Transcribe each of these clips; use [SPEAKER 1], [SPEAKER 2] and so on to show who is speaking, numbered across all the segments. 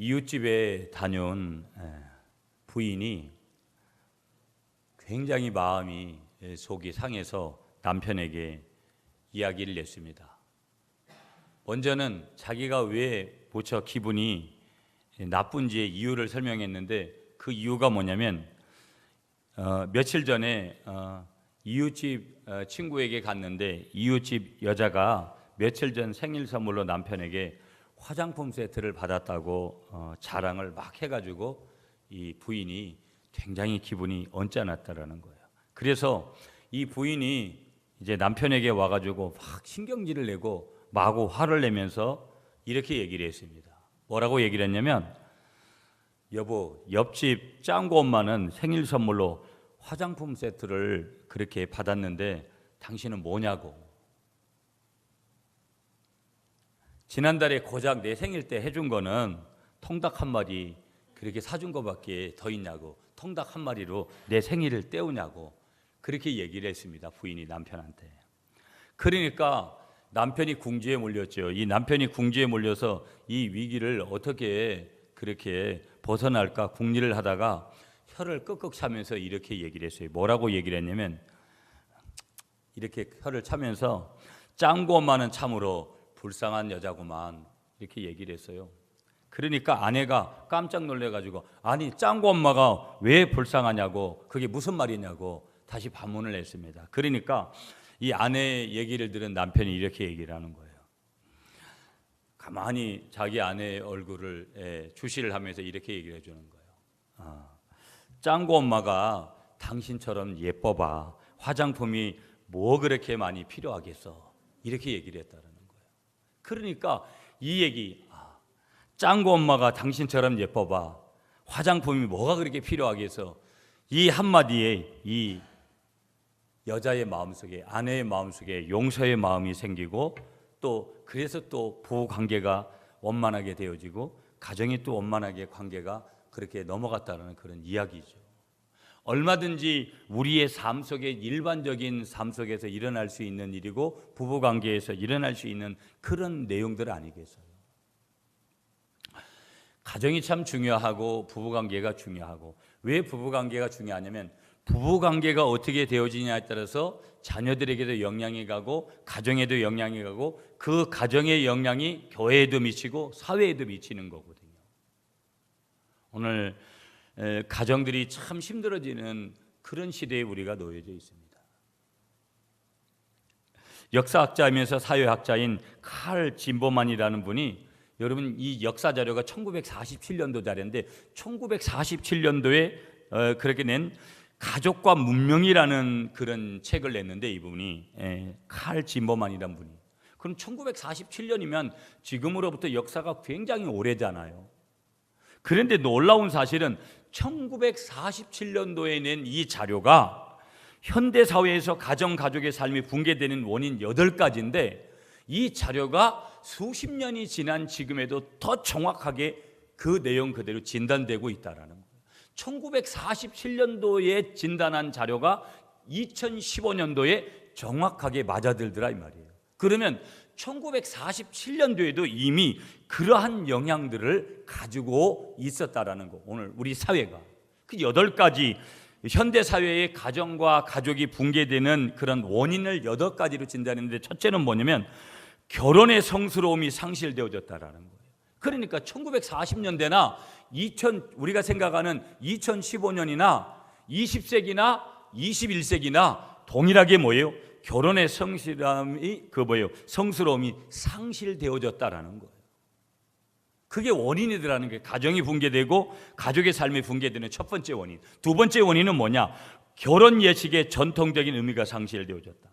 [SPEAKER 1] 이웃집에 다녀온 부인이 굉장히 마음이 속이 상해서 남편에게 이야기를 냈습니다. 먼저는 자기가 왜 무척 기분이 나쁜지의 이유를 설명했는데, 그 이유가 뭐냐면 며칠 전에 이웃집 친구에게 갔는데 이웃집 여자가 며칠 전 생일 선물로 남편에게 화장품 세트를 받았다고 자랑을 막 해가지고 이 부인이 굉장히 기분이 언짢았다라는 거예요. 그래서 이 부인이 이제 남편에게 와가지고 막 신경질을 내고 마구 화를 내면서 이렇게 얘기를 했습니다. 뭐라고 얘기를 했냐면, 여보, 옆집 짱구 엄마는 생일 선물로 화장품 세트를 그렇게 받았는데 당신은 뭐냐고. 지난달에 고작 내 생일 때 해준 거는 통닭 한 마리 그렇게 사준 거밖에 더 있냐고, 통닭 한 마리로 내 생일을 때우냐고 그렇게 얘기를 했습니다. 부인이 남편한테. 그러니까 남편이 궁지에 몰렸죠. 이 남편이 궁지에 몰려서 이 위기를 어떻게 그렇게 벗어날까 궁리를 하다가 혀를 끄끄 차면서 이렇게 얘기를 했어요. 뭐라고 얘기를 했냐면, 이렇게 혀를 차면서 짱구 엄마는 참으로 불쌍한 여자구만 이렇게 얘기를 했어요. 그러니까 아내가 깜짝 놀래가지고, 아니 짱구 엄마가 왜 불쌍하냐고, 그게 무슨 말이냐고 다시 반문을 했습니다. 그러니까 이 아내의 얘기를 들은 남편이 이렇게 얘기를 하는 거예요. 가만히 자기 아내의 얼굴을 주시를 하면서 이렇게 얘기를 해주는 거예요. 짱구 엄마가 당신처럼 예뻐봐. 화장품이 뭐 그렇게 많이 필요하겠어. 이렇게 얘기를 했다는 거예요. 그러니까 이 얘기, 짱구 엄마가 당신처럼 예뻐봐. 화장품이 뭐가 그렇게 필요하겠어. 이 한마디에 이 여자의 마음속에, 아내의 마음속에 용서의 마음이 생기고, 또 그래서 또 부부 관계가 원만하게 되어지고 가정이 또 원만하게 관계가 그렇게 넘어갔다는 그런 이야기죠. 얼마든지 우리의 삶 속에, 일반적인 삶 속에서 일어날 수 있는 일이고 부부 관계에서 일어날 수 있는 그런 내용들 아니겠어요? 가정이 참 중요하고 부부 관계가 중요하고, 왜 부부 관계가 중요하냐면 부부 관계가 어떻게 되어지냐에 따라서 자녀들에게도 영향이 가고 가정에도 영향이 가고, 그 가정의 영향이 교회에도 미치고 사회에도 미치는 거거든요. 오늘 가정들이 참 힘들어지는 그런 시대에 우리가 놓여져 있습니다. 역사학자이면서 사회학자인 칼 진보만이라는 분이, 여러분 이 역사 자료가 1947년도 자료인데 1947년도에 그렇게 낸 가족과 문명이라는 그런 책을 냈는데, 이분이 칼 진보만이라는 분이, 그럼 1947년이면 지금으로부터 역사가 굉장히 오래잖아요. 그런데 놀라운 사실은 1947년도에 낸 이 자료가 현대 사회에서 가정, 가족의 삶이 붕괴되는 원인 8가지인데 이 자료가 수십 년이 지난 지금에도 더 정확하게 그 내용 그대로 진단되고 있다는 거예요. 1947년도에 진단한 자료가 2015년도에 정확하게 맞아들더라 이 말이에요. 그러면 1947년도에도 이미 그러한 영향들을 가지고 있었다라는 거. 오늘 우리 사회가 그 8가지 현대 사회의 가정과 가족이 붕괴되는 그런 원인을 8가지로 진단했는데, 첫째는 뭐냐면 결혼의 성스러움이 상실되어졌다라는 거예요. 그러니까 1940년대나 우리가 생각하는 2015년이나 20세기나 21세기나 동일하게 뭐예요? 결혼의 성스러움이 상실되어졌다라는 거예요. 그게 원인이더라는 거예요. 가정이 붕괴되고 가족의 삶이 붕괴되는 첫 번째 원인. 두 번째 원인은 뭐냐? 결혼 예식의 전통적인 의미가 상실되어졌다.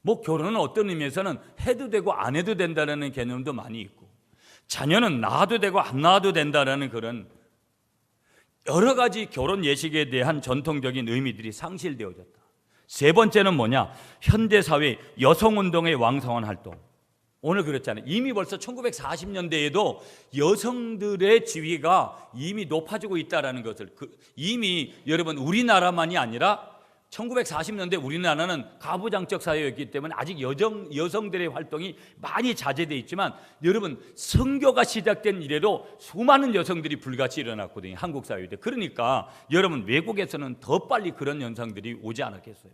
[SPEAKER 1] 뭐 결혼은 어떤 의미에서는 해도 되고 안 해도 된다는 개념도 많이 있고, 자녀는 낳아도 되고 안 낳아도 된다는 그런 여러 가지 결혼 예식에 대한 전통적인 의미들이 상실되어졌다. 세 번째는 뭐냐? 현대사회 여성운동의 왕성한 활동. 오늘 그렇잖아요. 이미 벌써 1940년대에도 여성들의 지위가 이미 높아지고 있다는 것을, 이미 여러분 우리나라만이 아니라 1940년대 우리나라는 가부장적 사회였기 때문에 아직 여성들의 활동이 많이 자제되어 있지만 여러분 선교가 시작된 이래로 수많은 여성들이 불같이 일어났거든요. 한국 사회에. 그러니까 여러분 외국에서는 더 빨리 그런 현상들이 오지 않았겠어요.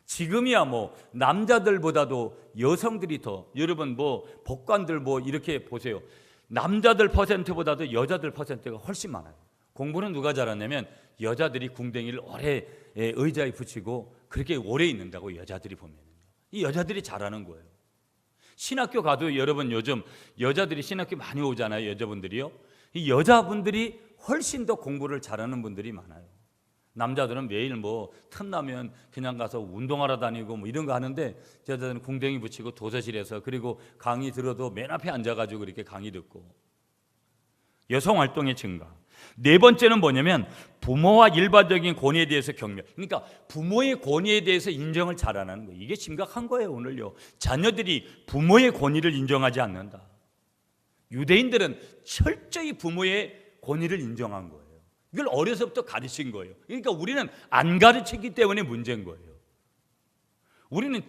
[SPEAKER 1] 지금이야 뭐 남자들보다도 여성들이 더 여러분 뭐 법관들 뭐 이렇게 보세요. 남자들 퍼센트보다도 여자들 퍼센트가 훨씬 많아요. 공부는 누가 잘하냐면 여자들이 궁뎅이를 오래 의자에 붙이고 그렇게 오래 있는다고 여자들이 보면 이 여자들이 잘하는 거예요. 신학교 가도 여러분 요즘 여자들이 신학교 많이 오잖아요. 여자분들이요. 이 여자분들이 훨씬 더 공부를 잘하는 분들이 많아요. 남자들은 매일 뭐 틈나면 그냥 가서 운동하러 다니고 뭐 이런 거 하는데 여자들은 궁뎅이 붙이고 도서실에서 그리고 강의 들어도 맨 앞에 앉아가지고 그렇게 강의 듣고 여성 활동의 증가. 네 번째는 뭐냐면 부모와 일반적인 권위에 대해서 경멸. 그러니까 부모의 권위에 대해서 인정을 잘 안 하는 거예요. 이게 심각한 거예요. 오늘요 자녀들이 부모의 권위를 인정하지 않는다. 유대인들은 철저히 부모의 권위를 인정한 거예요. 이걸 어려서부터 가르친 거예요. 그러니까 우리는 안 가르쳤기 때문에 문제인 거예요. 우리는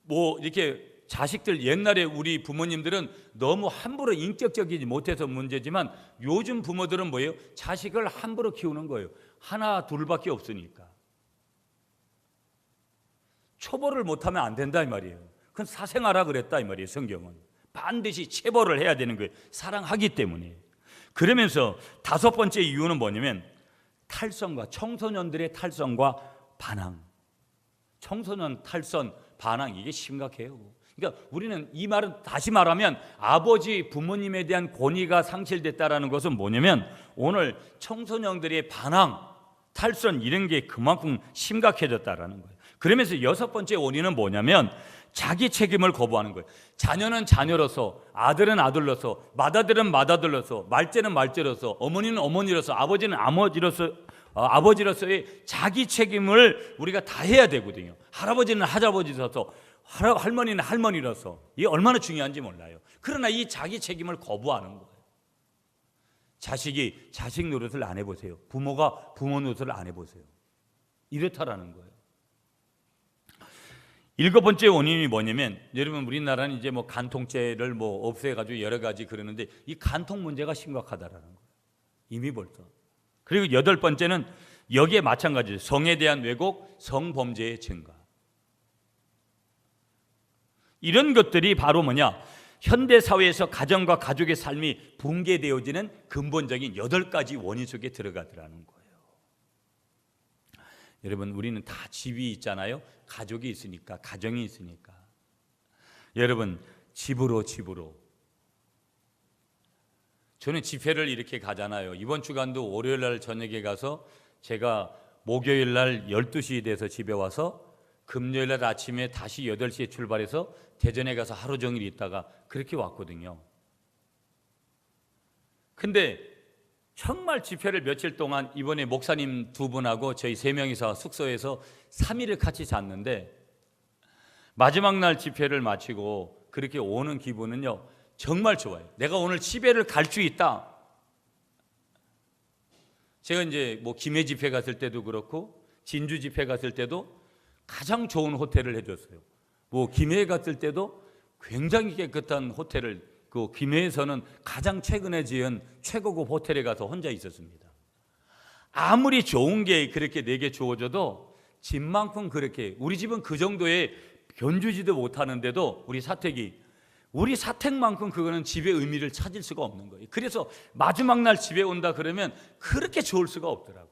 [SPEAKER 1] 뭐 이렇게 자식들 옛날에 우리 부모님들은 너무 함부로 인격적이지 못해서 문제지만 요즘 부모들은 뭐예요? 자식을 함부로 키우는 거예요. 하나 둘밖에 없으니까. 초벌을 못하면 안 된다 이 말이에요. 그건 사생하라 그랬다 이 말이에요. 성경은 반드시 체벌을 해야 되는 거예요. 사랑하기 때문에. 그러면서 다섯 번째 이유는 뭐냐면 탈선과 청소년들의 탈선과 반항. 청소년 탈선 반항 이게 심각해요. 그러니까 우리는 이 말은 다시 말하면 아버지 부모님에 대한 권위가 상실됐다라는 것은 뭐냐면 오늘 청소년들의 반항, 탈선 이런 게 그만큼 심각해졌다라는 거예요. 그러면서 여섯 번째 원인은 뭐냐면 자기 책임을 거부하는 거예요. 자녀는 자녀로서, 아들은 아들로서, 맏아들은 맏아들로서, 말째는 말째로서, 어머니는 어머니로서, 아버지는 아버지로서의 자기 책임을 우리가 다 해야 되거든요. 할아버지는 할아버지로서, 할머니는 할머니로서. 이게 얼마나 중요한지 몰라요. 그러나 이 자기 책임을 거부하는 거예요. 자식이 자식 노릇을 안 해보세요. 부모가 부모 노릇을 안 해보세요. 이렇다라는 거예요. 일곱 번째 원인이 뭐냐면 여러분 우리나라는 이제 뭐 간통죄를 뭐 없애가지고 여러 가지 그러는데 이 간통 문제가 심각하다라는 거예요. 이미 벌써. 그리고 여덟 번째는 여기에 마찬가지예요. 성에 대한 왜곡, 성범죄의 증가. 이런 것들이 바로 뭐냐? 현대 사회에서 가정과 가족의 삶이 붕괴되어지는 근본적인 8가지 원인 속에 들어가더라는 거예요. 여러분 우리는 다 집이 있잖아요. 가족이 있으니까, 가정이 있으니까. 여러분 집으로 저는 집회를 이렇게 가잖아요. 이번 주간도 월요일 날 저녁에 가서 제가 목요일 날 12시 돼서 집에 와서 금요일 날 아침에 다시 8시에 출발해서 대전에 가서 하루 종일 있다가 그렇게 왔거든요. 근데 정말 집회를 며칠 동안 이번에 목사님 2분하고 저희 3명이서 숙소에서 3일을 같이 잤는데 마지막 날 집회를 마치고 그렇게 오는 기분은요 정말 좋아요. 내가 오늘 집회를 갈 수 있다. 제가 이제 뭐 김해 집회 갔을 때도 그렇고 진주 집회 갔을 때도 가장 좋은 호텔을 해줬어요. 뭐 김해에 갔을 때도 굉장히 깨끗한 호텔을 그 김해에서는 가장 최근에 지은 최고급 호텔에 가서 혼자 있었습니다. 아무리 좋은 게 그렇게 내게 주어져도 집만큼 그렇게 우리 집은 그 정도의 견주지도 못하는데도 우리 사택만큼 그거는 집의 의미를 찾을 수가 없는 거예요. 그래서 마지막 날 집에 온다 그러면 그렇게 좋을 수가 없더라고요.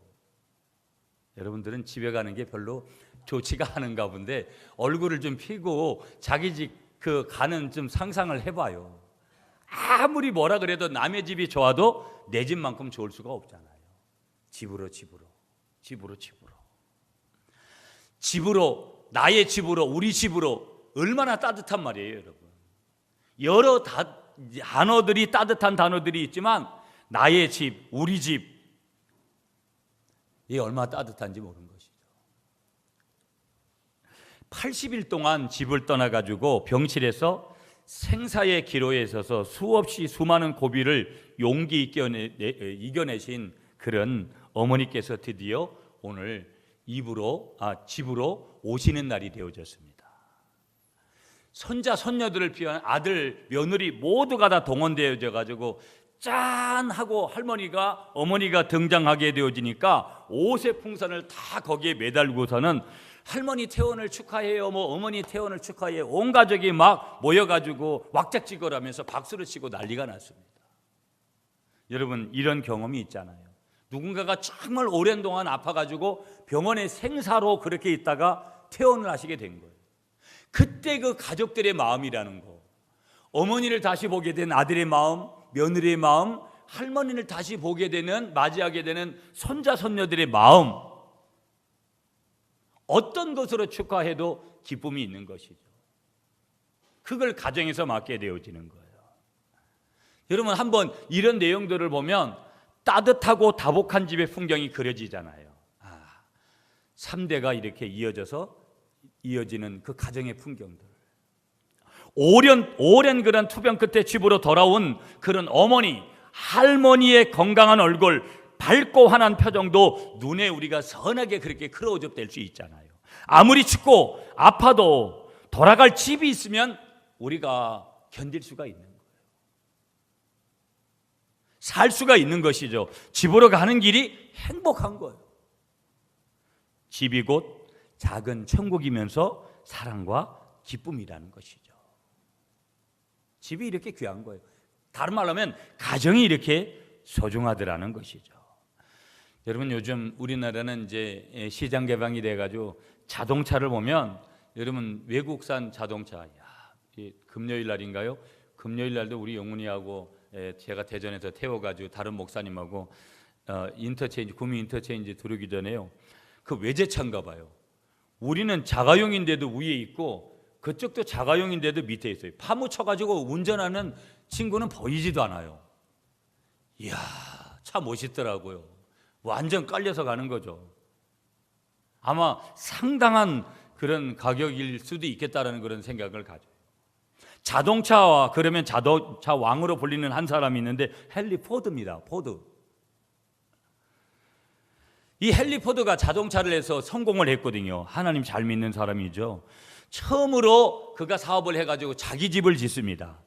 [SPEAKER 1] 여러분들은 집에 가는 게 별로 좋지가 않은가 본데 얼굴을 좀 피고 자기 집 그 가는 좀 상상을 해봐요. 아무리 뭐라 그래도 남의 집이 좋아도 내 집만큼 좋을 수가 없잖아요. 집으로 나의 집으로 우리 집으로 얼마나 따뜻한 말이에요, 여러분. 여러 단어들이 따뜻한 단어들이 있지만 나의 집, 우리 집 이게 얼마나 따뜻한지 모르는 것이죠. 80일 동안 집을 떠나가지고 병실에서 생사의 기로에 서서 수없이 수많은 고비를 용기 있게 이겨내신 그런 어머니께서 드디어 오늘 집으로 오시는 날이 되어졌습니다. 손자 손녀들을 비한 아들 며느리 모두가 다 동원되어져 가지고 짠 하고 어머니가 등장하게 되어지니까 오세풍선을 다 거기에 매달고서는 할머니 퇴원을 축하해요, 어머니 퇴원을 축하해요. 온 가족이 막 모여가지고 왁작지껄하면서 박수를 치고 난리가 났습니다. 여러분, 이런 경험이 있잖아요. 누군가가 정말 오랜 동안 아파가지고 병원에 생사로 그렇게 있다가 퇴원을 하시게 된 거예요. 그때 그 가족들의 마음이라는 거, 어머니를 다시 보게 된 아들의 마음, 며느리의 마음, 할머니를 다시 맞이하게 되는 손자 손녀들의 마음, 어떤 것으로 축하해도 기쁨이 있는 것이죠. 그걸 가정에서 맡게 되어지는 거예요. 여러분, 한번 이런 내용들을 보면 따뜻하고 다복한 집의 풍경이 그려지잖아요. 3대가 이렇게 이어지는 그 가정의 풍경들, 오랜 그런 투병 끝에 집으로 돌아온 그런 어머니, 할머니의 건강한 얼굴, 밝고 환한 표정도 눈에 우리가 선하게 그렇게 크로즈업 될 수 있잖아요. 아무리 춥고 아파도 돌아갈 집이 있으면 우리가 견딜 수가 있는 거예요. 살 수가 있는 것이죠. 집으로 가는 길이 행복한 거예요. 집이 곧 작은 천국이면서 사랑과 기쁨이라는 것이죠. 집이 이렇게 귀한 거예요. 다른 말로 하면 가정이 이렇게 소중하더라는 것이죠. 여러분, 요즘 우리나라는 이제 시장 개방이 돼가지고 자동차를 보면, 여러분, 외국산 자동차, 금요일 날인가요? 금요일 날도 우리 영훈이하고 제가 대전에서 태워가지고 다른 목사님하고 구미 인터체인지 들어오기 전에요, 그 외제차인가 봐요. 우리는 자가용인데도 위에 있고 그쪽도 자가용인데도 밑에 있어요. 파묻혀가지고 운전하는 친구는 보이지도 않아요. 이야, 차 멋있더라고요. 완전 깔려서 가는 거죠. 아마 상당한 그런 가격일 수도 있겠다라는 그런 생각을 가져요. 자동차와 그러면 자동차 왕으로 불리는 한 사람이 있는데 헨리 포드입니다. 포드. 이 헨리 포드가 자동차를 해서 성공을 했거든요. 하나님 잘 믿는 사람이죠. 처음으로 그가 사업을 해가지고 자기 집을 짓습니다.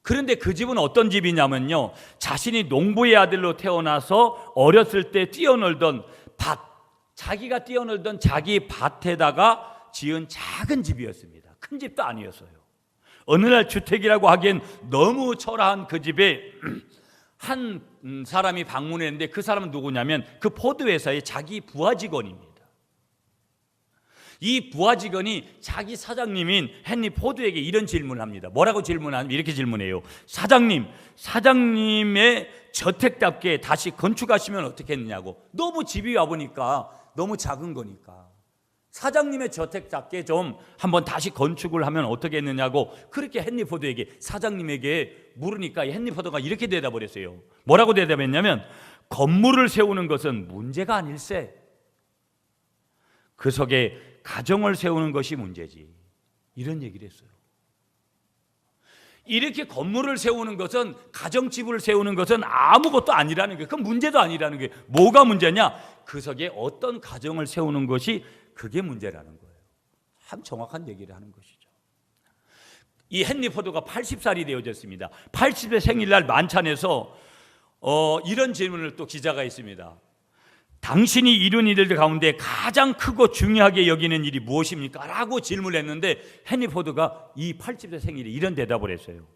[SPEAKER 1] 그런데 그 집은 어떤 집이냐면요, 자신이 농부의 아들로 태어나서 어렸을 때 뛰어놀던 자기가 뛰어놀던 자기 밭에다가 지은 작은 집이었습니다. 큰 집도 아니었어요. 어느 날 주택이라고 하기엔 너무 초라한 그 집에 한 사람이 방문했는데, 그 사람은 누구냐면 그 포드 회사의 자기 부하 직원입니다. 이 부하 직원이 자기 사장님인 헨리 포드에게 이런 질문을 합니다. 뭐라고 질문하냐면 이렇게 질문해요. 사장님의 저택답게 다시 건축하시면 어떻겠느냐고. 너무 집이 와보니까 너무 작은 거니까 사장님의 저택답게 좀 한번 다시 건축을 하면 어떻겠느냐고 그렇게 헨리 포드에게, 사장님에게 물으니까 헨리 포드가 이렇게 대답을 했어요. 뭐라고 대답했냐면, 건물을 세우는 것은 문제가 아닐세, 그 속에 가정을 세우는 것이 문제지, 이런 얘기를 했어요. 이렇게 건물을 세우는 것은, 가정집을 세우는 것은 아무것도 아니라는 거예요. 그건 문제도 아니라는 거예요. 뭐가 문제냐? 그 속에 어떤 가정을 세우는 것이, 그게 문제라는 거예요. 참 정확한 얘기를 하는 것이죠. 이 헨리 포드가 80살이 되어졌습니다. 80세 생일날 만찬에서 이런 질문을 또 기자가 했습니다. 당신이 이룬 일들 가운데 가장 크고 중요하게 여기는 일이 무엇입니까? 라고 질문을 했는데 헨리 포드가 이 80세 생일에 이런 대답을 했어요.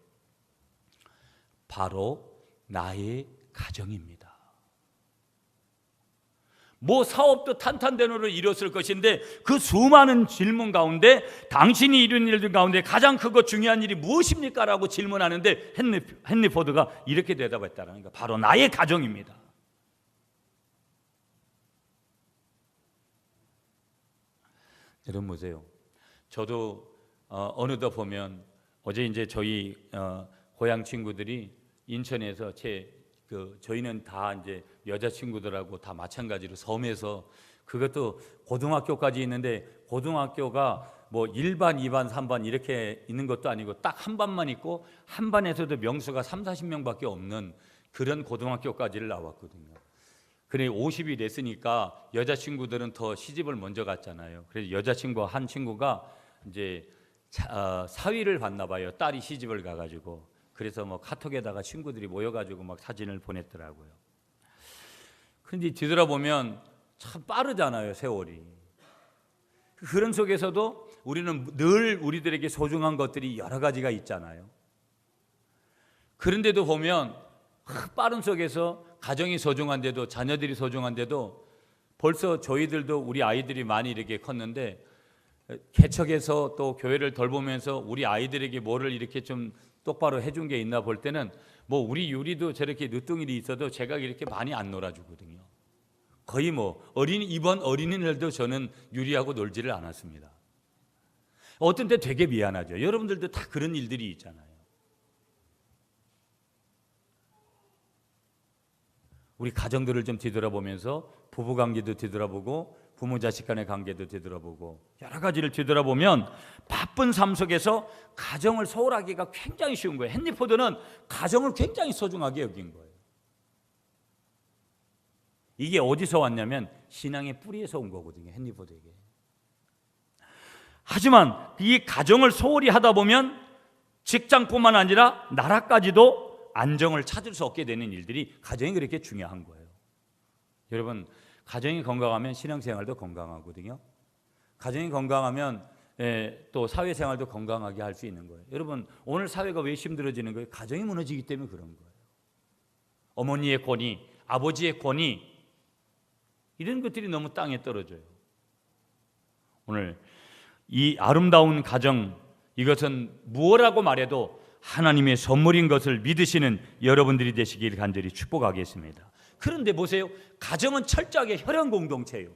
[SPEAKER 1] 바로 나의 가정입니다. 뭐 사업도 탄탄대로를 이뤘을 것인데 그 수많은 질문 가운데 당신이 이룬 일들 가운데 가장 크고 중요한 일이 무엇입니까? 라고 질문하는데 헨리 포드가 이렇게 대답했다는 거, 바로 나의 가정입니다. 여러분 보세요. 저도 어느덧 보면 어제 이제 저희 고향 친구들이 인천에서 저희는 다 이제 여자친구들하고 다 마찬가지로 섬에서, 그것도 고등학교까지 있는데 고등학교가 뭐 1반, 2반, 3반 이렇게 있는 것도 아니고 딱 한 반만 있고, 한 반에서도 명수가 30, 40명밖에 없는 그런 고등학교까지를 나왔거든요. 그래 50이 됐으니까 여자친구들은 더 시집을 먼저 갔잖아요. 그래서 여자친구 한 친구가 이제 사위를 봤나 봐요. 딸이 시집을 가가지고. 그래서 뭐 카톡에다가 친구들이 모여가지고 막 사진을 보냈더라고요. 그런데 뒤돌아보면 참 빠르잖아요, 세월이. 그런 속에서도 우리는 늘 우리들에게 소중한 것들이 여러 가지가 있잖아요. 그런데도 보면 빠른 속에서 가정이 소중한데도, 자녀들이 소중한데도 벌써 저희들도 우리 아이들이 많이 이렇게 컸는데, 개척해서 또 교회를 돌보면서 우리 아이들에게 뭐를 이렇게 좀 똑바로 해준 게 있나 볼 때는 뭐 우리 유리도 저렇게 늦둥이들이 있어도 제가 이렇게 많이 안 놀아주거든요. 거의 뭐 이번 어린이날도 저는 유리하고 놀지를 않았습니다. 어떤 때 되게 미안하죠. 여러분들도 다 그런 일들이 있잖아요. 우리 가정들을 좀 뒤돌아보면서 부부관계도 뒤돌아보고 부모 자식 간의 관계도 뒤돌아보고 여러 가지를 뒤돌아보면 바쁜 삶 속에서 가정을 소홀하기가 굉장히 쉬운 거예요. 헨리 포드는 가정을 굉장히 소중하게 여긴 거예요. 이게 어디서 왔냐면 신앙의 뿌리에서 온 거거든요. 헨리 포드에게. 하지만 이 가정을 소홀히 하다 보면 직장뿐만 아니라 나라까지도 안정을 찾을 수 없게 되는 일들이, 가정이 그렇게 중요한 거예요. 여러분, 가정이 건강하면 신앙생활도 건강하거든요. 가정이 건강하면 또 사회생활도 건강하게 할 수 있는 거예요. 여러분, 오늘 사회가 왜 힘들어지는 거예요? 가정이 무너지기 때문에 그런 거예요. 어머니의 권위, 아버지의 권위, 이런 것들이 너무 땅에 떨어져요. 오늘 이 아름다운 가정, 이것은 무엇이라고 말해도 하나님의 선물인 것을 믿으시는 여러분들이 되시길 간절히 축복하겠습니다. 그런데 보세요. 가정은 철저하게 혈연 공동체예요.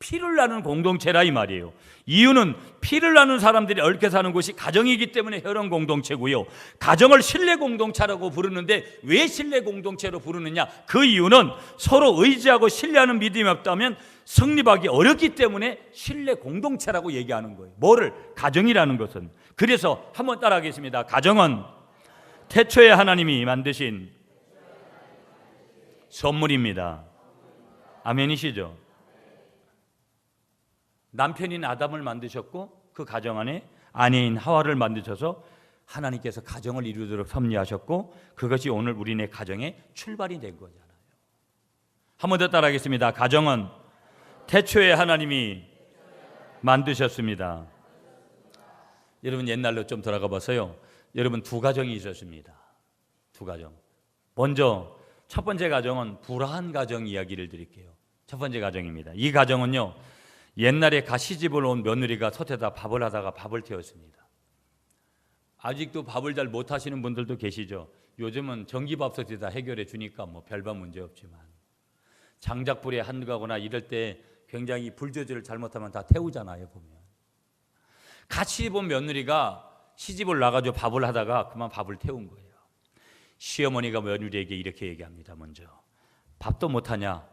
[SPEAKER 1] 피를 나눈 공동체라 이 말이에요. 이유는 피를 나눈 사람들이 얽혀 사는 곳이 가정이기 때문에 혈연 공동체고요. 가정을 신뢰 공동체라고 부르는데 왜 신뢰 공동체로 부르느냐? 그 이유는 서로 의지하고 신뢰하는 믿음이 없다면 성립하기 어렵기 때문에 신뢰 공동체라고 얘기하는 거예요. 뭐를? 가정이라는 것은. 그래서 한번 따라하겠습니다. 가정은 태초에 하나님이 만드신 선물입니다. 아멘이시죠? 남편인 아담을 만드셨고 그 가정 안에 아내인 하와를 만드셔서 하나님께서 가정을 이루도록 섭리하셨고 그것이 오늘 우리네 가정의 출발이 된 거잖아요. 한 번 더 따라하겠습니다. 가정은 태초에 하나님이 만드셨습니다. 여러분 옛날로 좀 돌아가 봐서요. 여러분 두 가정이 있었습니다. 두 가정. 먼저 첫 번째 가정은 불화한 가정 이야기를 드릴게요. 첫 번째 가정입니다. 이 가정은요. 옛날에 시집을 온 며느리가 솥에다 밥을 하다가 밥을 태웠습니다. 아직도 밥을 잘 못하시는 분들도 계시죠. 요즘은 전기밥솥에다 해결해 주니까 뭐 별반 문제 없지만 장작불에 한가거나 이럴 때 굉장히 불 조절을 잘못하면 다 태우잖아요. 보면 같이 본 며느리가 시집을 나가지고 밥을 하다가 그만 밥을 태운 거예요. 시어머니가 며느리에게 이렇게 얘기합니다. 먼저 밥도 못하냐?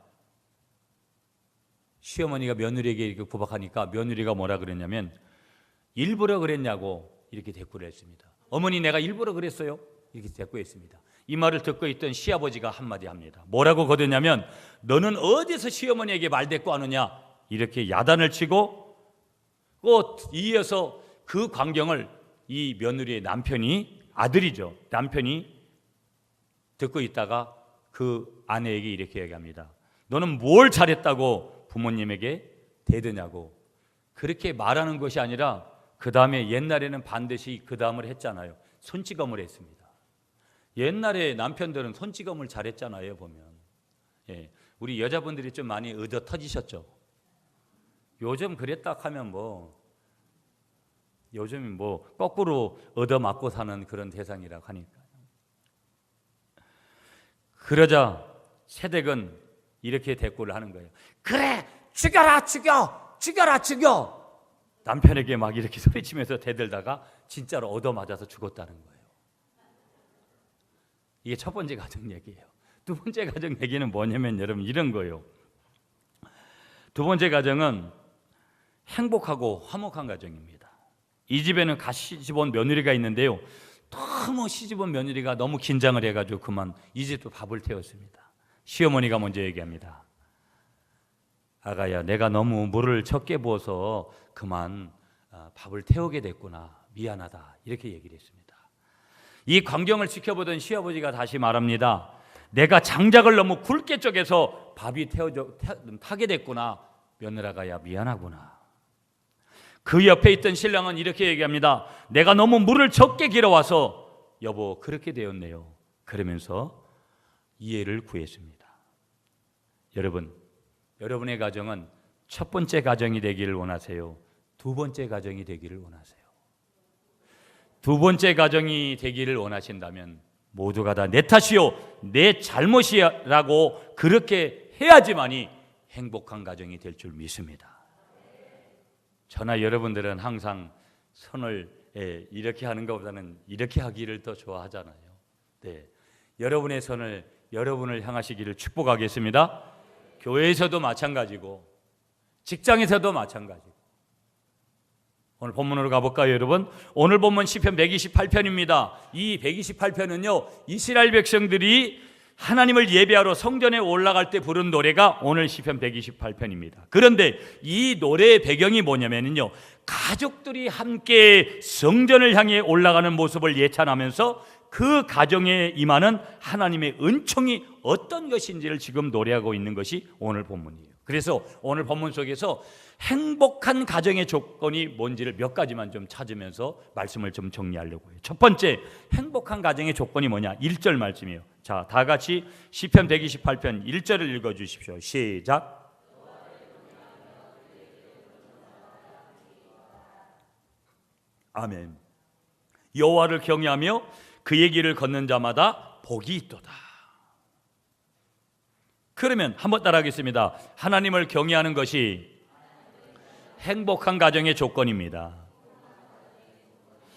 [SPEAKER 1] 시어머니가 며느리에게 이렇게 구박하니까 며느리가 뭐라 그랬냐면 일부러 그랬냐고 이렇게 대꾸를 했습니다. 어머니 내가 일부러 그랬어요? 이렇게 대꾸했습니다. 이 말을 듣고 있던 시아버지가 한마디 합니다. 뭐라고 거뒀냐면 너는 어디서 시어머니에게 말대꾸하느냐 이렇게 야단을 치고 또 이어서 그 광경을 이 며느리의 남편이 아들이죠. 남편이 듣고 있다가 그 아내에게 이렇게 얘기합니다. 너는 뭘 잘했다고 부모님에게 대드냐고. 그렇게 말하는 것이 아니라 그 다음에 옛날에는 반드시 그 다음을 했잖아요. 손찌검을 했습니다. 옛날에 남편들은 손찌검을 잘했잖아요. 보면 우리 여자분들이 좀 많이 얻어 터지셨죠. 요즘 그랬다 하면 요즘 거꾸로 얻어 맞고 사는 그런 대상이라고 하니까. 그러자 세댁은 이렇게 대꾸를 하는 거예요. 그래 죽여라 죽여. 남편에게 막 이렇게 소리치면서 대들다가 진짜로 얻어맞아서 죽었다는 거예요. 이게 첫 번째 가정 얘기예요. 두 번째 가정 얘기는 뭐냐면 여러분 이런 거예요. 두 번째 가정은 행복하고 화목한 가정입니다. 이 집에는 시집 온 며느리가 있는데요. 너무 시집 온 며느리가 너무 긴장을 해가지고 그만 이 집도 밥을 태웠습니다. 시어머니가 먼저 얘기합니다. 아가야, 내가 너무 물을 적게 부어서 그만 밥을 태우게 됐구나. 미안하다. 이렇게 얘기를 했습니다. 이 광경을 지켜보던 시아버지가 다시 말합니다. 내가 장작을 너무 굵게 쪼개서 밥이 타게 됐구나. 며느라가야, 미안하구나. 그 옆에 있던 신랑은 이렇게 얘기합니다. 내가 너무 물을 적게 길어와서 여보 그렇게 되었네요. 그러면서 이해를 구했습니다. 여러분, 여러분의 가정은 첫 번째 가정이 되기를 원하세요? 두 번째 가정이 되기를 원하세요? 두 번째 가정이 되기를 원하신다면 모두가 다 내 탓이요, 내 잘못이라고 그렇게 해야지만이 행복한 가정이 될 줄 믿습니다. 저나 여러분들은 항상 선을 이렇게 하는 것보다는 이렇게 하기를 더 좋아하잖아요. 네, 여러분의 선을 여러분을 향하시기를 축복하겠습니다. 교회에서도 마찬가지고 직장에서도 마찬가지고. 오늘 본문으로 가볼까요, 여러분? 오늘 본문 시편 128편입니다. 이 128편은요, 이스라엘 백성들이 하나님을 예배하러 성전에 올라갈 때 부른 노래가 오늘 시편 128편입니다. 그런데 이 노래의 배경이 뭐냐면요, 가족들이 함께 성전을 향해 올라가는 모습을 예찬하면서 그 가정에 임하는 하나님의 은총이 어떤 것인지를 지금 노래하고 있는 것이 오늘 본문이에요. 그래서 오늘 본문 속에서 행복한 가정의 조건이 뭔지를 몇 가지만 좀 찾으면서 말씀을 좀 정리하려고 해요. 첫 번째, 행복한 가정의 조건이 뭐냐? 1절 말씀이에요. 자, 다 같이 시편 128편 1절을 읽어 주십시오. 시작. 아멘. 여호와를 경외하며 그의 길을 걷는 자마다 복이 있도다. 그러면 한번 따라하겠습니다. 하나님을 경외하는 것이 행복한 가정의 조건입니다.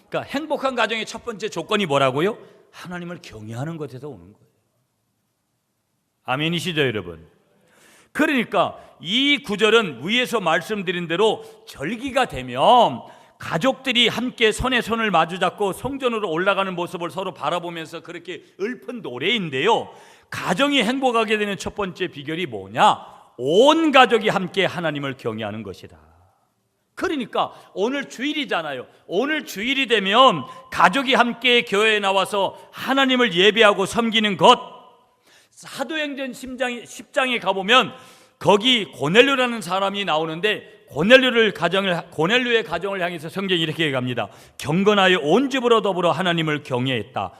[SPEAKER 1] 그러니까 행복한 가정의 첫 번째 조건이 뭐라고요? 하나님을 경외하는 것에서 오는 거예요. 아멘이시죠, 여러분? 그러니까 이 구절은 위에서 말씀드린 대로 절기가 되면 가족들이 함께 손에 손을 마주잡고 성전으로 올라가는 모습을 서로 바라보면서 그렇게 읊은 노래인데요, 가정이 행복하게 되는 첫 번째 비결이 뭐냐? 온 가족이 함께 하나님을 경외하는 것이다. 그러니까 오늘 주일이잖아요. 오늘 주일이 되면 가족이 함께 교회에 나와서 하나님을 예배하고 섬기는 것, 사도행전 10장에 가보면 거기 고넬료라는 사람이 나오는데 고넬료의 가정을 향해서 성경이 이렇게 얘기합니다. 경건하여 온 집으로 더불어 하나님을 경외했다.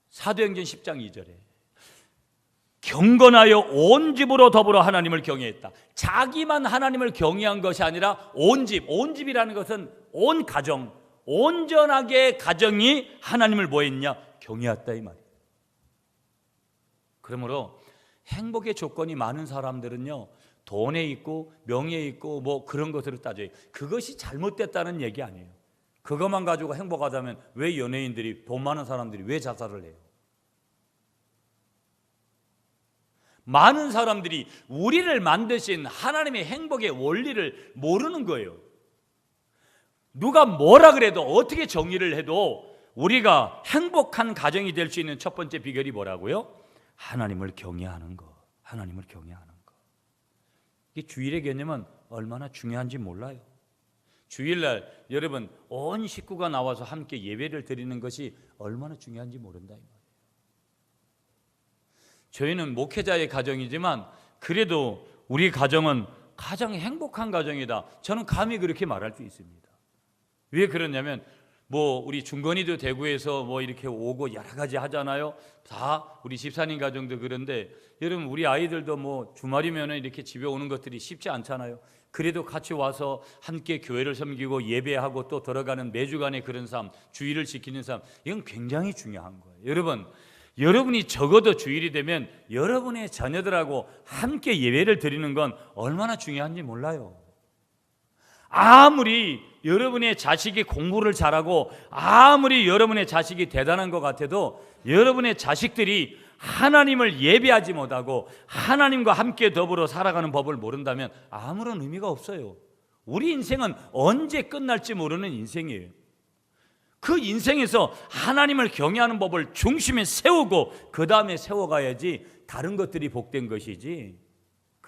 [SPEAKER 1] 사도행전 10장 2절에 경건하여 온 집으로 더불어 하나님을 경외했다. 자기만 하나님을 경외한 것이 아니라 온 집이라는 것은 온 가정, 온전하게 가정이 하나님을 뭐 했냐? 경외했다 이 말이에요. 그러므로 행복의 조건이 많은 사람들은요, 돈에 있고 명예에 있고 뭐 그런 것으로 따져요. 그것이 잘못됐다는 얘기 아니에요. 그것만 가지고 행복하다면 왜 연예인들이, 돈 많은 사람들이 왜 자살을 해요? 많은 사람들이 우리를 만드신 하나님의 행복의 원리를 모르는 거예요. 누가 뭐라 그래도, 어떻게 정의를 해도 우리가 행복한 가정이 될 수 있는 첫 번째 비결이 뭐라고요? 하나님을 경외하는 거. 하나님을 경외하는 거. 이 주일의 개념은 얼마나 중요한지 몰라요. 주일날 여러분 온 식구가 나와서 함께 예배를 드리는 것이 얼마나 중요한지 모른다 이 말이에요. 저희는 목회자의 가정이지만 그래도 우리 가정은 가장 행복한 가정이다. 저는 감히 그렇게 말할 수 있습니다. 왜 그러냐면 우리 중건이도 대구에서 이렇게 오고 여러 가지 하잖아요. 다 우리 집사님 가정도 그런데 여러분 우리 아이들도 주말이면 이렇게 집에 오는 것들이 쉽지 않잖아요. 그래도 같이 와서 함께 교회를 섬기고 예배하고 또 들어가는 매주간의 그런 삶, 주일을 지키는 삶, 이건 굉장히 중요한 거예요. 여러분이 적어도 주일이 되면 여러분의 자녀들하고 함께 예배를 드리는 건 얼마나 중요한지 몰라요. 아무리 여러분의 자식이 공부를 잘하고 아무리 여러분의 자식이 대단한 것 같아도 여러분의 자식들이 하나님을 예배하지 못하고 하나님과 함께 더불어 살아가는 법을 모른다면 아무런 의미가 없어요. 우리 인생은 언제 끝날지 모르는 인생이에요. 그 인생에서 하나님을 경외하는 법을 중심에 세우고 그 다음에 세워가야지 다른 것들이 복된 것이지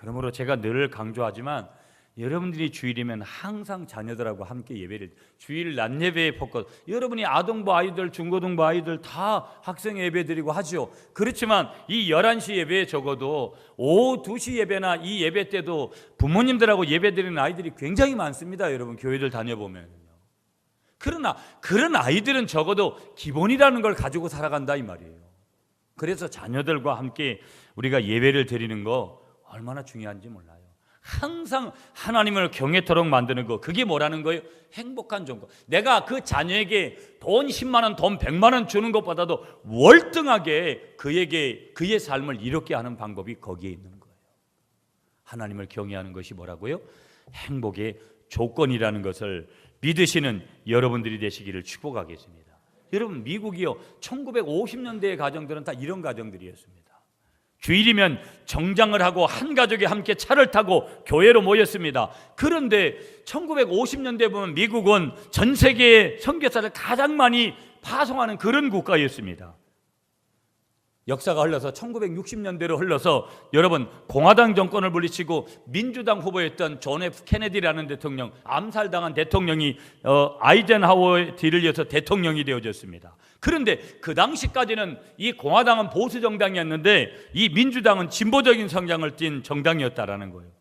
[SPEAKER 1] 그러므로 제가 늘 강조하지만 여러분들이 주일이면 항상 자녀들하고 함께 예배를, 주일 낮 예배에 포커스, 여러분이 아동부 아이들, 중고등부 아이들 다 학생 예배 드리고 하죠. 그렇지만 이 11시 예배에 적어도 오후 2시 예배나 이 예배 때도 부모님들하고 예배 드리는 아이들이 굉장히 많습니다. 여러분 교회들 다녀보면. 그러나 그런 아이들은 적어도 기본이라는 걸 가지고 살아간다 이 말이에요. 그래서 자녀들과 함께 우리가 예배를 드리는 거 얼마나 중요한지 몰라요. 항상 하나님을 경외토록 만드는 거, 그게 뭐라는 거예요? 행복한 종교. 내가 그 자녀에게 돈 10만 원, 돈 100만 원 주는 것보다도 월등하게 그에게 그의 삶을 이롭게 하는 방법이 거기에 있는 거예요. 하나님을 경외하는 것이 뭐라고요? 행복의 조건이라는 것을 믿으시는 여러분들이 되시기를 축복하겠습니다. 여러분, 미국이요 1950년대의 가정들은 다 이런 가정들이었습니다. 주일이면 정장을 하고 한 가족이 함께 차를 타고 교회로 모였습니다. 그런데 1950년대 보면 미국은 전 세계에 선교사를 가장 많이 파송하는 그런 국가였습니다. 역사가 흘러서 1960년대로 흘러서 여러분 공화당 정권을 물리치고 민주당 후보였던 존 F 케네디라는 대통령, 암살당한 대통령이 아이젠하워의 뒤를 이어서 대통령이 되어졌습니다. 그런데 그 당시까지는 이 공화당은 보수 정당이었는데 이 민주당은 진보적인 성향을 띤 정당이었다라는 거예요.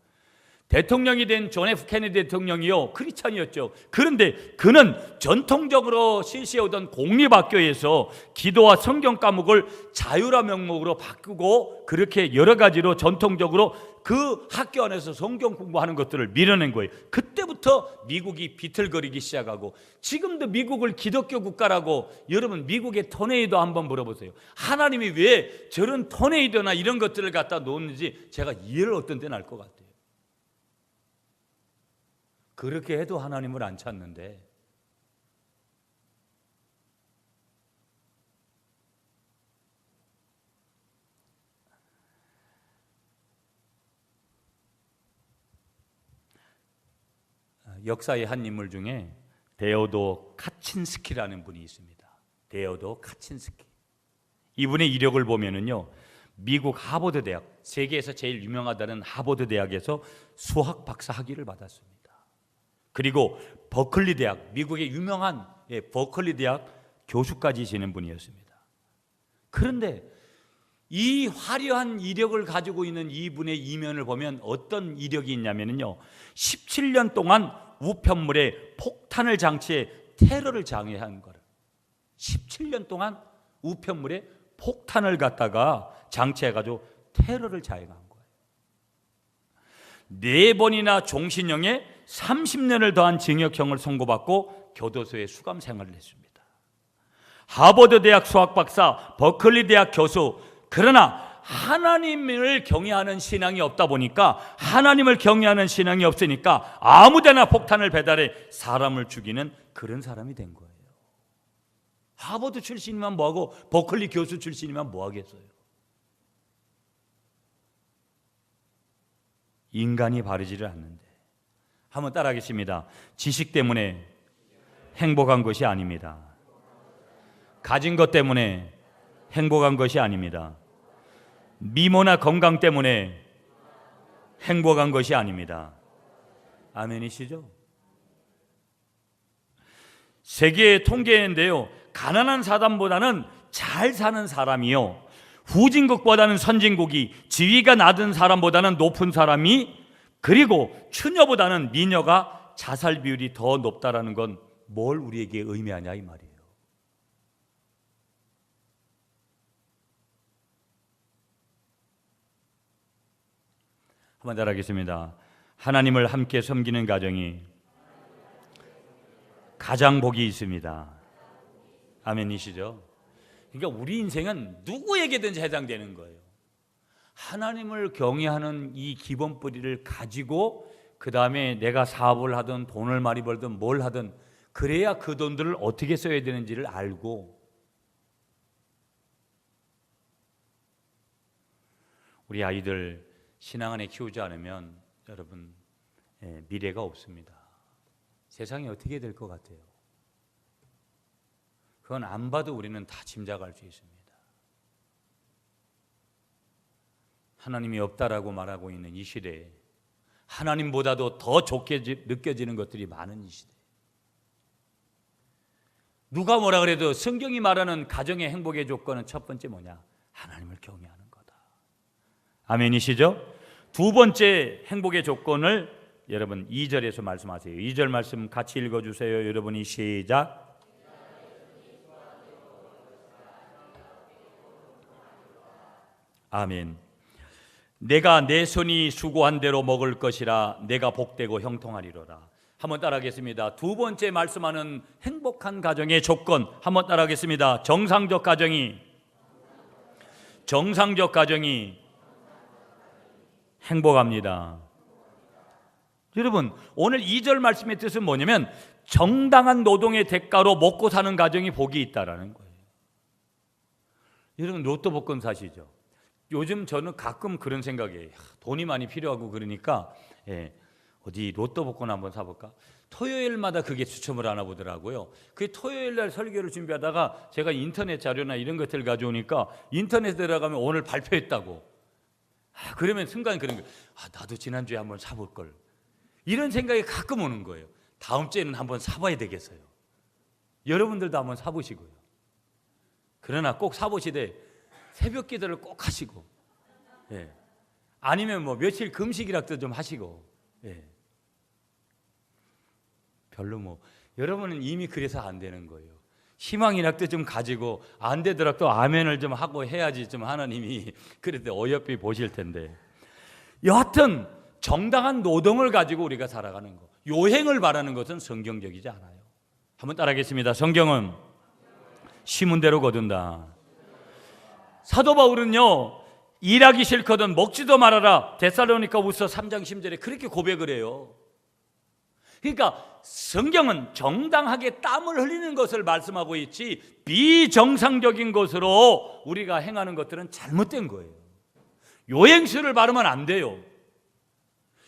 [SPEAKER 1] 대통령이 된 존 F 케네디 대통령이요 크리스찬이었죠. 그런데 그는 전통적으로 실시해오던 공립학교에서 기도와 성경 과목을 자유라 명목으로 바꾸고 그렇게 여러 가지로 전통적으로 그 학교 안에서 성경 공부하는 것들을 밀어낸 거예요. 그때부터 미국이 비틀거리기 시작하고 지금도 미국을 기독교 국가라고, 여러분 미국의 토네이도 한번 물어보세요. 하나님이 왜 저런 토네이도나 이런 것들을 갖다 놓는지 제가 이해를 어떤 때는 알 것 같아요. 그렇게 해도 하나님을 안 찾는데 역사의 한 인물 중에 데오도 카친스키라는 분이 있습니다. 데오도 카친스키. 이분의 이력을 보면은요, 미국 하버드 대학, 세계에서 제일 유명하다는 하버드 대학에서 수학 박사 학위를 받았습니다. 그리고 버클리 대학, 미국의 유명한 버클리 대학 교수까지 지낸 분이었습니다. 그런데 이 화려한 이력을 가지고 있는 이분의 이면을 보면 어떤 이력이 있냐면요, 17년 동안 우편물에 폭탄을 장치해 테러를 장애한 거를, 17년 동안 우편물에 폭탄을 갖다가 장치해가지고 테러를 자행한 거예요. 4번이나 종신형에 30년을 더한 징역형을 선고받고 교도소에 수감 생활을 했습니다. 하버드 대학 수학 박사, 버클리 대학 교수. 그러나 하나님을 경외하는 신앙이 없다 보니까, 하나님을 경외하는 신앙이 없으니까 아무데나 폭탄을 배달해 사람을 죽이는 그런 사람이 된 거예요. 하버드 출신이면 뭐하고 버클리 교수 출신이면 뭐하겠어요. 인간이 바르지를 않는데. 한번 따라하겠습니다. 지식 때문에 행복한 것이 아닙니다. 가진 것 때문에 행복한 것이 아닙니다. 미모나 건강 때문에 행복한 것이 아닙니다. 아멘이시죠? 세계 통계인데요, 가난한 사람보다는 잘 사는 사람이요, 후진국보다는 선진국이, 지위가 낮은 사람보다는 높은 사람이, 그리고 처녀보다는 미녀가 자살 비율이 더 높다라는 건 뭘 우리에게 의미하냐 이 말이에요. 한번 따라하겠습니다. 하나님을 함께 섬기는 가정이 가장 복이 있습니다. 아멘이시죠? 그러니까 우리 인생은 누구에게든지 해당되는 거예요. 하나님을 경외하는 이 기본 뿌리를 가지고 그 다음에 내가 사업을 하든 돈을 많이 벌든 뭘 하든, 그래야 그 돈들을 어떻게 써야 되는지를 알고, 우리 아이들 신앙 안에 키우지 않으면 여러분 미래가 없습니다. 세상이 어떻게 될 것 같아요? 그건 안 봐도 우리는 다 짐작할 수 있습니다. 하나님이 없다라고 말하고 있는 이 시대에 하나님보다도 더 좋게 느껴지는 것들이 많은 이 시대. 누가 뭐라 그래도 성경이 말하는 가정의 행복의 조건은 첫 번째 뭐냐? 하나님을 경외하는 거다. 아멘이시죠? 두 번째 행복의 조건을 여러분 2절에서 말씀하세요. 2절 말씀 같이 읽어주세요. 여러분이 시작. 아멘. 내가 내 손이 수고한 대로 먹을 것이라 내가 복되고 형통하리로다. 한번 따라하겠습니다. 두 번째 말씀하는 행복한 가정의 조건 한번 따라하겠습니다. 정상적 가정이 행복합니다. 여러분, 오늘 2절 말씀의 뜻은 뭐냐면 정당한 노동의 대가로 먹고 사는 가정이 복이 있다라는 거예요. 여러분, 로또 복권 사시죠? 요즘 저는 가끔 그런 생각이에요. 돈이 많이 필요하고 그러니까 어디 로또 복권 한번 사볼까? 토요일마다 그게 추첨을 하나 보더라고요. 그 토요일 날 설교를 준비하다가 제가 인터넷 자료나 이런 것들을 가져오니까 인터넷에 들어가면 오늘 발표했다고. 그러면 순간 그런 거예요. 나도 지난주에 한번 사볼 걸. 이런 생각이 가끔 오는 거예요. 다음 주에는 한번 사봐야 되겠어요. 여러분들도 한번 사보시고요. 그러나 꼭 사보시되 새벽 기도를 꼭 하시고, 아니면 뭐 며칠 금식이라도 좀 하시고, 별로 뭐 여러분은 이미 그래서 안 되는 거예요. 희망이라도 좀 가지고 안 되더라도 아멘을 좀 하고 해야지 좀 하나님이 그래도 어여삐 보실 텐데. 여하튼 정당한 노동을 가지고 우리가 살아가는 거, 요행을 바라는 것은 성경적이지 않아요. 한번 따라하겠습니다. 성경은 심은 대로 거둔다. 사도 바울은요, 일하기 싫거든 먹지도 말아라. 데살로니가후서 3장 10절에 그렇게 고백을 해요. 그러니까 성경은 정당하게 땀을 흘리는 것을 말씀하고 있지 비정상적인 것으로 우리가 행하는 것들은 잘못된 거예요. 요행수를 바르면 안 돼요.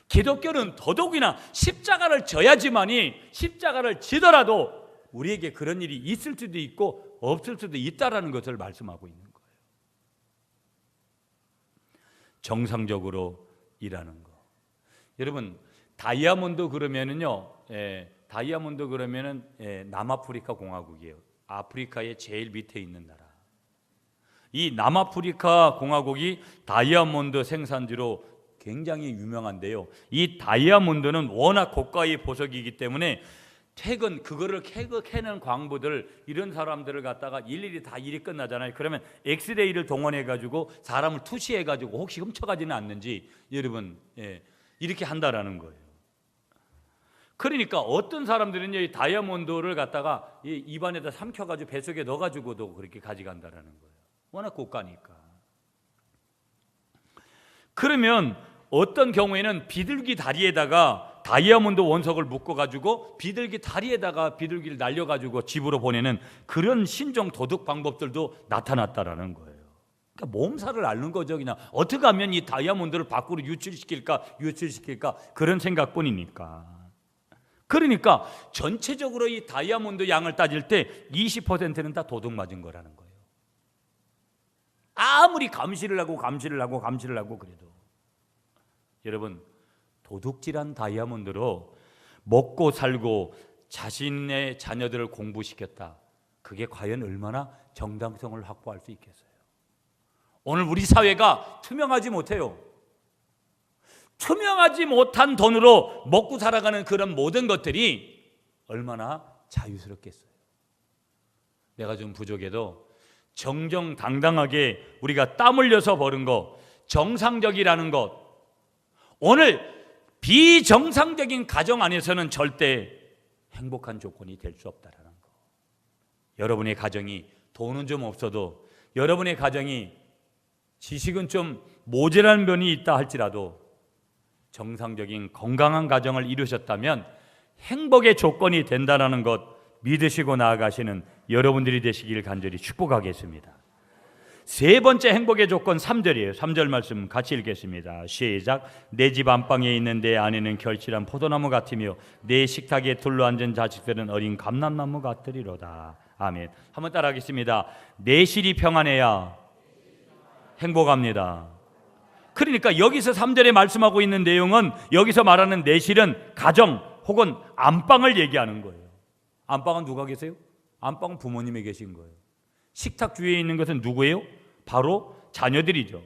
[SPEAKER 1] 기독교는 더더욱이나 십자가를 져야지만이, 십자가를 지더라도 우리에게 그런 일이 있을 수도 있고 없을 수도 있다라는 것을 말씀하고 있는 거예요. 정상적으로 일하는 거. 여러분, 다이아몬드 그러면은요, 다이아몬드 그러면은 남아프리카 공화국이에요. 아프리카의 제일 밑에 있는 나라. 이 남아프리카 공화국이 다이아몬드 생산지로 굉장히 유명한데요. 이 다이아몬드는 워낙 고가의 보석이기 때문에 그거를 캐는 광부들, 이런 사람들을 갖다가 일일이 다 일이 끝나잖아요. 그러면 엑스레이를 동원해 가지고 사람을 투시해 가지고 혹시 훔쳐가지는 않는지 여러분 이렇게 한다라는 거예요. 그러니까 어떤 사람들은 이 다이아몬드를 갖다가 입안에다 삼켜 가지고 뱃속에 넣어 가지고도 그렇게 가져간다라는 거예요. 워낙 고가니까. 그러면 어떤 경우에는 비둘기 다리에다가 다이아몬드 원석을 묶어가지고 비둘기 다리에다가 비둘기를 날려가지고 집으로 보내는 그런 신종 도둑 방법들도 나타났다라는 거예요. 그러니까 몸살을 앓는 거죠. 그냥 어떻게 하면 이 다이아몬드를 밖으로 유출시킬까 그런 생각뿐이니까. 그러니까 전체적으로 이 다이아몬드 양을 따질 때 20%는 다 도둑 맞은 거라는 거예요. 아무리 감시를 하고 그래도 여러분, 도둑질한 다이아몬드로 먹고 살고 자신의 자녀들을 공부시켰다. 그게 과연 얼마나 정당성을 확보할 수 있겠어요? 오늘 우리 사회가 투명하지 못해요. 투명하지 못한 돈으로 먹고 살아가는 그런 모든 것들이 얼마나 자유스럽겠어요? 내가 좀 부족해도 정정당당하게 우리가 땀 흘려서 버는 것, 정상적이라는 것, 오늘 비정상적인 가정 안에서는 절대 행복한 조건이 될 수 없다라는 거. 여러분의 가정이 돈은 좀 없어도, 여러분의 가정이 지식은 좀 모자란 면이 있다 할지라도 정상적인 건강한 가정을 이루셨다면 행복의 조건이 된다는 것 믿으시고 나아가시는 여러분들이 되시길 간절히 축복하겠습니다. 세 번째 행복의 조건 3절이에요. 3절 말씀 같이 읽겠습니다. 시작. 내 집 안방에 있는 내 아내는 결실한 포도나무 같으며 내 식탁에 둘러앉은 자식들은 어린 감람나무 같으리로다. 아멘. 한번 따라하겠습니다. 내 실이 평안해야 행복합니다. 그러니까 여기서 3절에 말씀하고 있는 내용은, 여기서 말하는 내실은 가정 혹은 안방을 얘기하는 거예요. 안방은 누가 계세요? 안방은 부모님이 계신 거예요. 식탁 주위에 있는 것은 누구예요? 바로 자녀들이죠.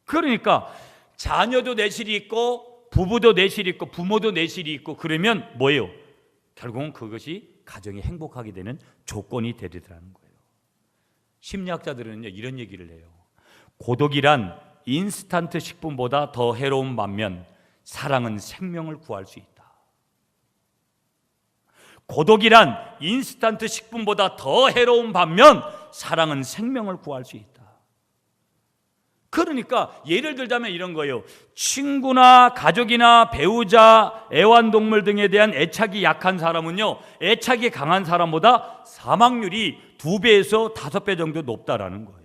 [SPEAKER 1] 그러니까 자녀도 내실이 있고 부부도 내실이 있고 부모도 내실이 있고, 그러면 뭐예요? 결국은 그것이 가정이 행복하게 되는 조건이 되리라는 거예요. 심리학자들은 이런 얘기를 해요. 고독이란 인스턴트 식품보다 더 해로운 반면 사랑은 생명을 구할 수 있다. 고독이란 인스턴트 식품보다 더 해로운 반면 사랑은 생명을 구할 수 있다. 그러니까 예를 들자면 이런 거예요. 친구나 가족이나 배우자, 애완동물 등에 대한 애착이 약한 사람은요, 애착이 강한 사람보다 사망률이 2배에서 5배 정도 높다라는 거예요.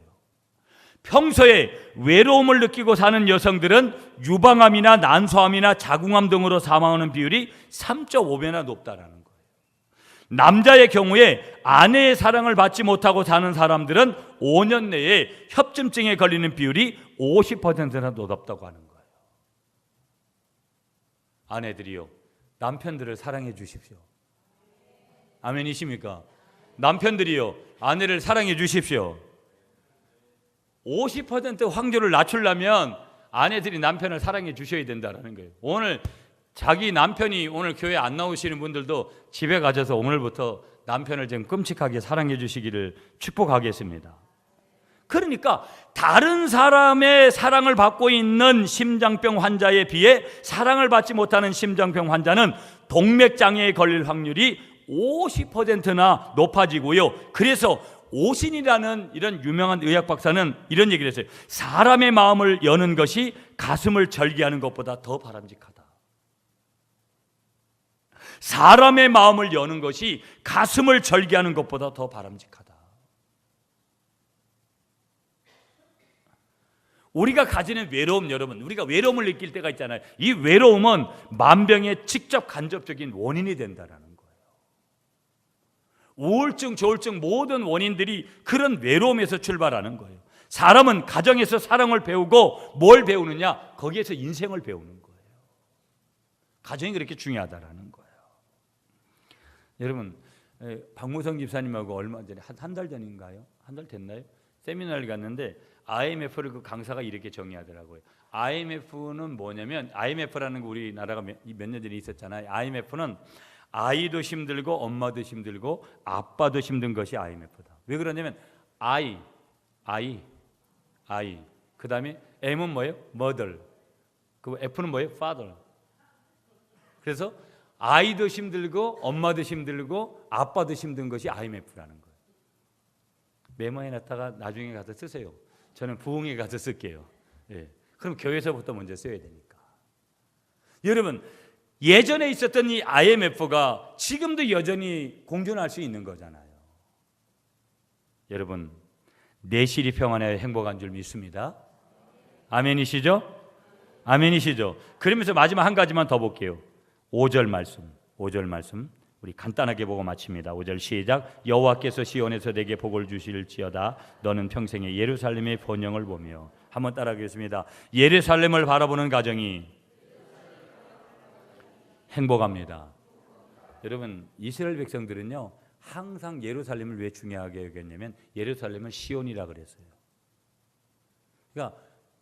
[SPEAKER 1] 평소에 외로움을 느끼고 사는 여성들은 유방암이나 난소암이나 자궁암 등으로 사망하는 비율이 3.5배나 높다라는 거예요. 남자의 경우에 아내의 사랑을 받지 못하고 사는 사람들은 5년 내에 협심증에 걸리는 비율이 50%나 높다고 하는 거예요. 아내들이요, 남편들을 사랑해 주십시오. 아멘이십니까? 남편들이요, 아내를 사랑해 주십시오. 50% 확률을 낮추려면 아내들이 남편을 사랑해 주셔야 된다는 거예요. 오늘 자기 남편이 오늘 교회 안 나오시는 분들도 집에 가셔서 오늘부터 남편을 좀 끔찍하게 사랑해 주시기를 축복하겠습니다. 그러니까 다른 사람의 사랑을 받고 있는 심장병 환자에 비해 사랑을 받지 못하는 심장병 환자는 동맥장애에 걸릴 확률이 50%나 높아지고요. 그래서 오신이라는 이런 유명한 의학 박사는 이런 얘기를 했어요. 사람의 마음을 여는 것이 가슴을 절개하는 것보다 더 바람직하다. 사람의 마음을 여는 것이 가슴을 절개하는 것보다 더 바람직하다. 우리가 가지는 외로움, 여러분, 우리가 외로움을 느낄 때가 있잖아요. 이 외로움은 만병의 직접 간접적인 원인이 된다는 거예요. 우울증, 조울증 모든 원인들이 그런 외로움에서 출발하는 거예요. 사람은 가정에서 사랑을 배우고 뭘 배우느냐? 거기에서 인생을 배우는 거예요. 가정이 그렇게 중요하다라는 거예요. 여러분, 박무성 집사님하고 얼마 전에 한 달 전인가요? 한 달 됐나요? 세미나를 갔는데 IMF를 그 강사가 이렇게 정의하더라고요. IMF는 뭐냐면, IMF라는 거 우리나라가 몇 년 전에 있었잖아요. IMF는 아이도 힘들고 엄마도 힘들고 아빠도 힘든 것이 IMF다. 왜 그러냐면 I 그 다음에 M은 뭐예요? Mother. 그 F는 뭐예요? Father. 그래서 아이도 힘들고 엄마도 힘들고 아빠도 힘든 것이 IMF라는 거예요. 메모해 놨다가 나중에 가서 쓰세요. 저는 부흥에 가서 쓸게요. 예. 그럼 교회에서부터 먼저 써야 되니까. 여러분, 예전에 있었던 이 IMF가 지금도 여전히 공존할 수 있는 거잖아요. 여러분, 내실이 평안하여 행복한 줄 믿습니다. 아멘이시죠? 아멘이시죠? 그러면서 마지막 한 가지만 더 볼게요. 5절 말씀 우리 간단하게 보고 마칩니다. 5절 시작. 여호와께서 시온에서 내게 복을 주실지어다. 너는 평생에 예루살렘의 번영을 보며. 한번 따라하겠습니다. 예루살렘을 바라보는 가정이 행복합니다. 여러분, 이스라엘 백성들은요 항상 예루살렘을 왜 중요하게 여겼냐면 예루살렘은 시온이라 그랬어요. 그러니까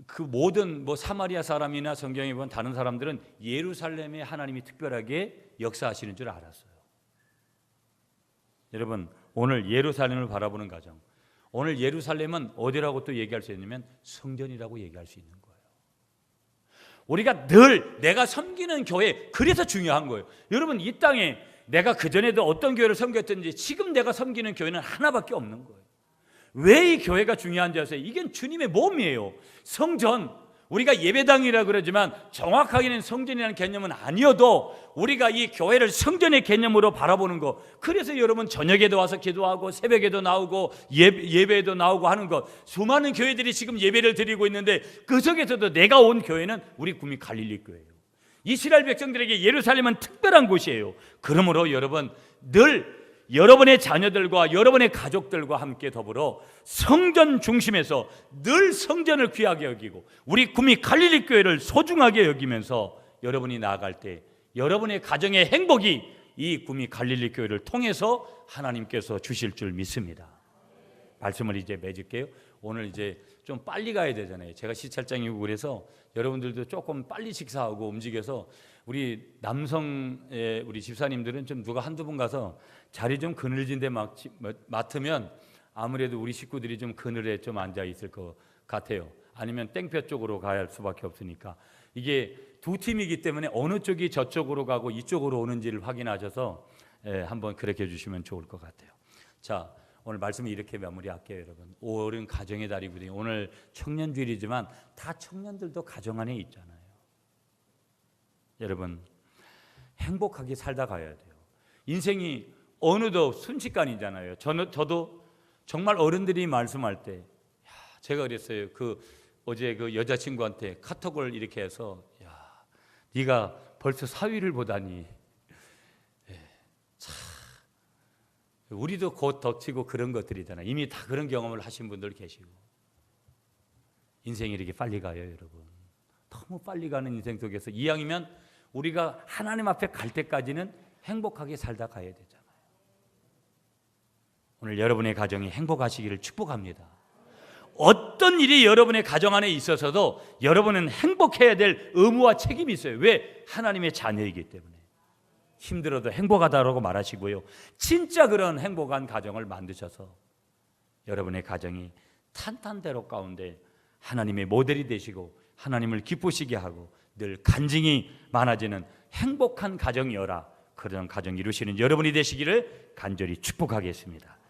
[SPEAKER 1] 그 모든 사마리아 사람이나 성경에 보면 다른 사람들은 예루살렘에 하나님이 특별하게 역사하시는 줄 알았어요. 여러분, 오늘 예루살렘을 바라보는 가정, 오늘 예루살렘은 어디라고 또 얘기할 수 있냐면 성전이라고 얘기할 수 있는 거예요. 우리가 늘 내가 섬기는 교회, 그래서 중요한 거예요. 여러분, 이 땅에 내가 그전에도 어떤 교회를 섬겼든지 지금 내가 섬기는 교회는 하나밖에 없는 거예요. 왜 이 교회가 중요한지 아세요? 이게 주님의 몸이에요. 성전, 우리가 예배당이라 그러지만 정확하게는 성전이라는 개념은 아니어도 우리가 이 교회를 성전의 개념으로 바라보는 거, 그래서 여러분 저녁에도 와서 기도하고 새벽에도 나오고 예배에도 나오고 하는 것, 수많은 교회들이 지금 예배를 드리고 있는데 그 속에서도 내가 온 교회는 우리 구미 갈릴리 교회예요. 이스라엘 백성들에게 예루살렘은 특별한 곳이에요. 그러므로 여러분, 늘 여러분의 자녀들과 여러분의 가족들과 함께 더불어 성전 중심에서 늘 성전을 귀하게 여기고 우리 구미 갈릴리 교회를 소중하게 여기면서 여러분이 나아갈 때 여러분의 가정의 행복이 이 구미 갈릴리 교회를 통해서 하나님께서 주실 줄 믿습니다. 말씀을 이제 맺을게요. 오늘 이제 좀 빨리 가야 되잖아요. 제가 시찰장이고 그래서 여러분들도 조금 빨리 식사하고 움직여서 우리 남성의 우리 집사님들은 좀 누가 한두 분 가서 자리 좀 그늘진 데 맡으면 아무래도 우리 식구들이 좀 그늘에 좀 앉아 있을 것 같아요. 아니면 땡볕 쪽으로 가야 할 수밖에 없으니까 이게 두 팀이기 때문에 어느 쪽이 저쪽으로 가고 이쪽으로 오는지를 확인하셔서 한번 그렇게 해주시면 좋을 것 같아요. 자, 오늘 말씀을 이렇게 마무리할게요. 여러분, 5월은 가정의 달이거든요. 오늘 청년주일이지만 다 청년들도 가정 안에 있잖아요. 여러분, 행복하게 살다 가야 돼요. 인생이 어느덧 순식간이잖아요. 저도 정말 어른들이 말씀할 때 제가 그랬어요. 어제 그 여자친구한테 카톡을 이렇게 해서 네가 벌써 사위를 보다니. 참 우리도 곧 덮치고 그런 것들이잖아요. 이미 다 그런 경험을 하신 분들 계시고. 인생이 이렇게 빨리 가요, 여러분. 너무 빨리 가는 인생 속에서 이왕이면 우리가 하나님 앞에 갈 때까지는 행복하게 살다 가야 되잖아요. 오늘 여러분의 가정이 행복하시기를 축복합니다. 어떤 일이 여러분의 가정 안에 있어서도 여러분은 행복해야 될 의무와 책임이 있어요. 왜? 하나님의 자녀이기 때문에. 힘들어도 행복하다라고 말하시고요. 진짜 그런 행복한 가정을 만드셔서 여러분의 가정이 탄탄대로 가운데 하나님의 모델이 되시고 하나님을 기쁘시게 하고 늘 간증이 많아지는 행복한 가정이어라. 그런 가정 이루시는 여러분이 되시기를 간절히 축복하겠습니다.